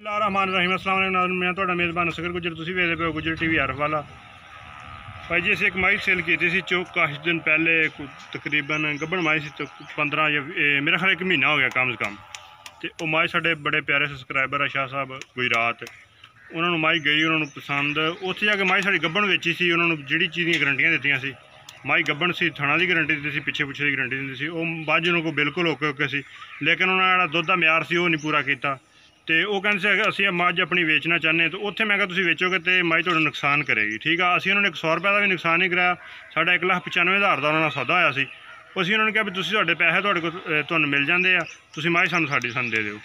रहमान अस्सलाम मैं ਤੁਹਾਡਾ ਮੇਜ਼ਬਾਨ ਅਸਗਰ ਗੁੱਜਰ ਤੁਸੀਂ ਵੇਖਦੇ ਪਏ ਹੋ ਗੁੱਜਰ ਟੀਵੀ ਹਰਫ ਵਾਲਾ भाई जी ਅਸੀਂ एक माई सेल की थी चौक काफ़ी दिन पहले तकरीबन गब्बन माई सी 15 या मेरा ख्याल 1 महीना हो गया कम से कम तो वो माई साढ़े बड़े प्यारे सबसक्राइबर है शाह साहब गुजरात उन्होंने माई गई उन्होंने पसंद उत्थे जाके माई साड़ी गब्बन वेची सी उन्होंने जिहड़ी चीज़ दी गारंटियां दित्तियां सी माई गब्बन सी थणा की गारंटी दी सी पिछे पिछे की गारंटी दी सी वो बाज उन्होंने को बिल्कुल ओके सी लेकिन उन्होंने जिहड़ा दुध दा म्यार सी वो नहीं पूरा किया तो वो कहते असीं मझ अपनी वेचना चाहते तो उत्थे मैं तुसीं वेचोगे तो माई तुहानूं नुकसान करेगी ठीक है। असीं उन्होंने 100 रुपये का भी नुकसान नहीं कराया साढ़ा 1,95,000 का उन्होंने सौदा होया सी असीं उन्होंने कहा भी तुसीं तुहाडे पैसे तुहानूं मिल जाते हैं तुसीं माई सानूं साडी सन दे दिओ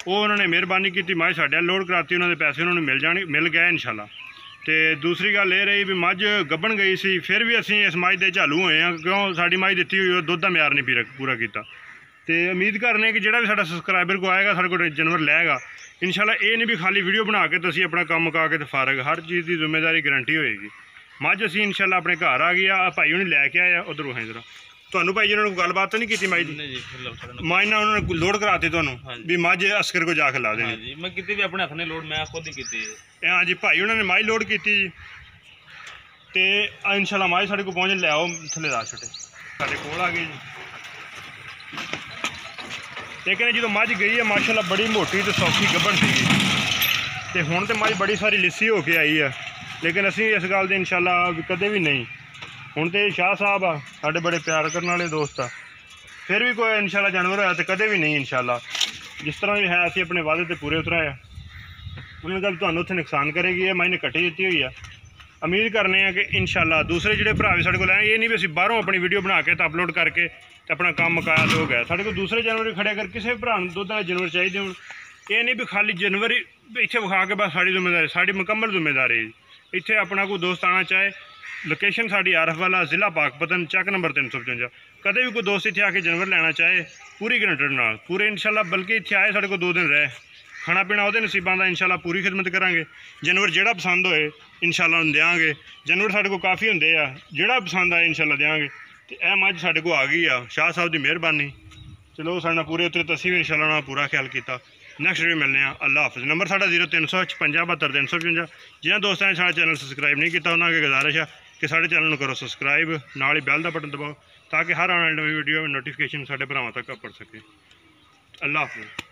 वो उन्होंने मेहरबानी की माई साढ़े लोड कराती उन्होंने पैसे उन्होंने मिल गए इंशाल्लाह। तो दूसरी गल ये रही भी मझ गब्बन गई सी फिर भी असीं इस माई दे झालू होए हैं क्यों साडी माई दित्ती हुई दुध दा म्यार नहीं पूरा किया तो उम्मीद करने कि जिहड़ा भी साडा सबसक्राइबर को आएगा साडे कोल जानवर लैगा इंशाल्लाह ये नहीं भी खाली वीडियो बना के तो असीं अपना काम मुका के तो फारग हर चीज़ की जिम्मेदारी गारंटी होएगी। मझ असीं इंशाल्लाह अपने घर आ गई आ भाई उन्हें लैके आया उधरों है जरा तुहानूं भाई जी उन्होंने गलबात तो नहीं की माई दी माई ने उन्होंने लोड कराती तुहानूं भी मझ असकर को जाके ला देनी मैं कितनी भी अपने हथ ने लोड मैं खुद ही की हाँ जी भाई उन्होंने माई लोड की तो इंशाल्लाह माई साढ़े को पहुँच लियाओ थले ला छुटे साढ़े कोल आ गई जी लेकिन जो मझ गई है माशाल्लाह बड़ी मोटी तो सौखी गब्बन सी तो हुण तो मझ बड़ी सारी लिस्सी होके आई है लेकिन असी इस गल की इंशाल्लाह कदे भी नहीं हुण तो शाह साहब आ साढ़े बड़े प्यार करने वाले दोस्त आ फिर भी कोई इंशाल्लाह जानवर होया तो कदे भी नहीं इंशाल्लाह जिस तरह भी है असी अपने वादे तो पूरे उतराए उन्होंने कहा तुहानूं उत्थे नुकसान करेगी माई ने कट्टी दी हुई है। उम्मीद करने हैं कि इंशाल्लाह दूसरे जो भरा भी साढ़े को लैन ये नहीं भी असीं बाहरों अपनी वीडियो बना के तो अपलोड करके तो अपना काम मुकाया तो हो गया साढ़े को दूसरे जानवर खड़े अगर किसी भरा दुध वाले जानवर चाहिए हो ये नहीं भी खाली जानवर इत्थे विखा के बस साड़ी जिम्मेदारी साड़ी मुकम्मल जिम्मेदारी इत्थे अपना कोई दोस्त आना चाहे लोकेशन साड़ी आरफ वाला जिला पाकपतन चक नंबर 355 कदे भी कोई दोस्त इत्थे आके जानवर लैना चाहे पूरी गारंटी नाल पूरे इंशाल्लाह बल्कि इत्थे आए साढ़े को 2 दिन रहे खाना पीना वो नसीबों का इंशाल्लाह पूरी खिदमत करांगे जानवर जोड़ा पसंद होए इंशाल्लाह उन्हें देंगे जानवर साढ़े को काफ़ी होंगे जोड़ा पसंद आए इंशाल्लाह देंगे तो यह मझ साढ़े को आ गई आ शाह साहब की मेहरबानी चलो साढ़े पूरे उतरे तो असीं भी इंशाल्लाह उन्होंने पूरा ख्याल किया। नैक्सट वीडियो मिलने अल्लाह हाफिज़। नंबर साढ़ा 0355 72 355 जिन्होंने दोस्तों ने साढ़ा चैनल सबसक्राइब नहीं किया उन्होंने गुजारिश है कि साढ़े चैनल को करो सबसक्राइब नाल ही बैल का बटन दबाओ ताकि हर आने वाली वीडियो नोटिफिकेशन साढ़े भरावां तक पहुंच सके। अल्लाह हाफिज़।